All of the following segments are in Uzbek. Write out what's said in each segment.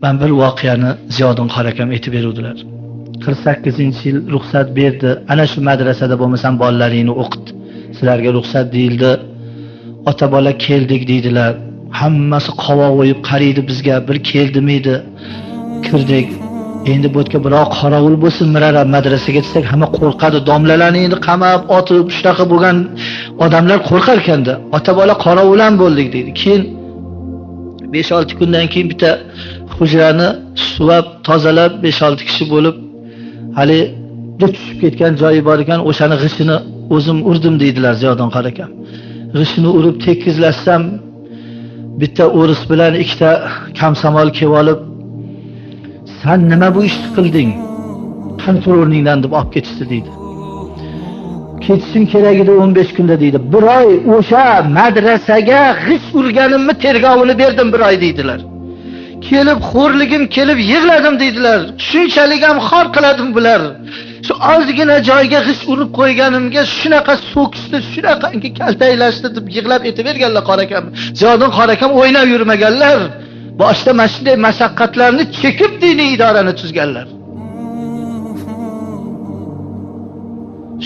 Ben bir voqeani Ziyodin qori akam aytib beruvdilar. 48-yil ruxsat berdi. Ana shu madrasada bo'lmasam bolalaringni o'qit. Sizlarga ruxsat deyildi. Ota bola keldik deydilar. Hammasi qovoq o'yib qaraydi bizga. Bir keldimidi? Kirdik. Endi bu yerga biroq qorovul bo'lsin, mirara madrasaga desak hamma qo'rqadi. Domlalarni endi qamab, otib, shunaqa bo'lgan odamlar qo'rqar ekanda. Ota bola qorovul ham bo'ldik deydi. Keyin 5-6 kundan keyin bitta hujrani suvab, tozalab 5-6 kishi bo'lib hali tushib ketgan joyi bor ekan, o'shani g'ishini o'zim urdim deydilar Ziyodin qori akam. G'ishini urib tekizlashsam bitta o'ris bilan ikkita kamsamol kelib olib, "Sen nima bu ishni qilding? Qani tur o'rningdan" deb olib ketishdi deydi. Ketishim kerak edi 15 kunda deydi. Bir oy o'sha madrasaga g'ish urganimni tergovini berdim bir oy deydilar. Kelib xo'rligim kelib yig'ladim deydilar. Shunchalik ham xor qiladim bular. Shu ozgina joyga g'ish urib qo'yganimga shunaqa so'kishdi, shunaqangi kaltaylashdi deb yig'lab aytaverganlar qori akam. Ziyodin qori akam o'ynab yurmaganlar. Boshda mana shunday mashaqqatlarni chekib diniy idorani tuzganlar.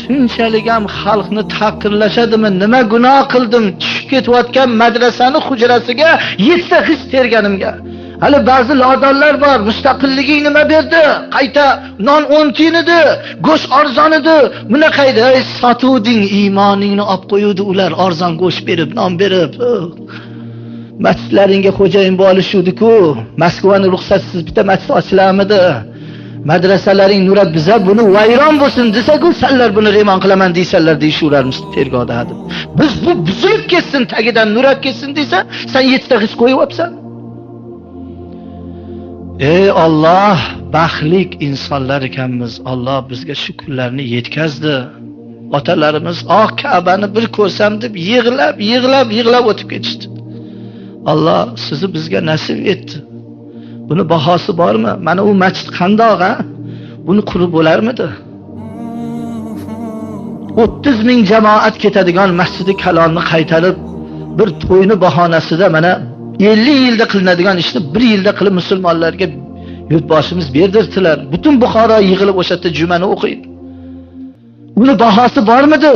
Shunchalik ham xalqni taqdirlashadimi? Nima gunoh qildim? Tushib ketayotgan madrasani hujrasiga 7 ta g'ish terganimga. Hali ba'zi lodonlar bor, mustaqilliging nima berdi? Qayta non 10 tiyin edi, go'sht arzon edi. Bunaqa edi, sotuvding, iymoningni olib qo'yuvdi ular arzon go'sht berib, non berib. Masjidlaringga xo'jayin bo'lishuvdi-ku. Moskvaning ruxsatsiz bitta masjid ochilarmidi? Madrasalaring nurat biza buni vayron bo'lsin desa-ku, senlar buni remon qilaman deysanlar deyishularmiz tergovda deb. Biz bu buzilib ketsin, tagidan nurat ketsin desa, sen 7 ta g'ish qo'yibsan. Ey Alloh, baxtlik insonlar ekanmiz. Alloh bizga shu kunlarni yetkazdi. Otalarimiz Ka'bani bir ko'rsam deb yig'lab o'tib ketishdi. Alloh sizni bizga nasib etdi. Buni bahosi bormi? Mana u masjid qandoq, ha? Buni qurib bo'larmidi? 30 ming jamoat ketadigan Masjidi Kalonni qaytarib, bir to'yni bahonasida mana 50 yilda qilinadigan ishni 1 yilda qilib musulmonlarga yurtboshimiz berdirdilar. Butun Buxoro yig'ilib o'sha yerda jumani o'qiydi. Uni bahosi bormidi?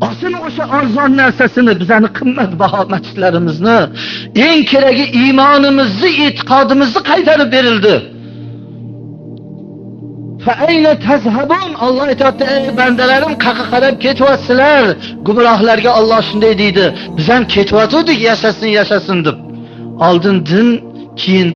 Asıl o'sha arzon narsasini, bizani qimmatbaho masjidlarimizni, eng keragi iymonimizni, e'tiqodimizni qaytarib berildi. Fa ayna tazhabun? Alloh aytadi, ey bandalarim, qaqa qarab ketyapsizlar. Gumrohlarga Alloh shunday deydi. Biz ham ketyotdik, yashasin deb. Oldin din, keyin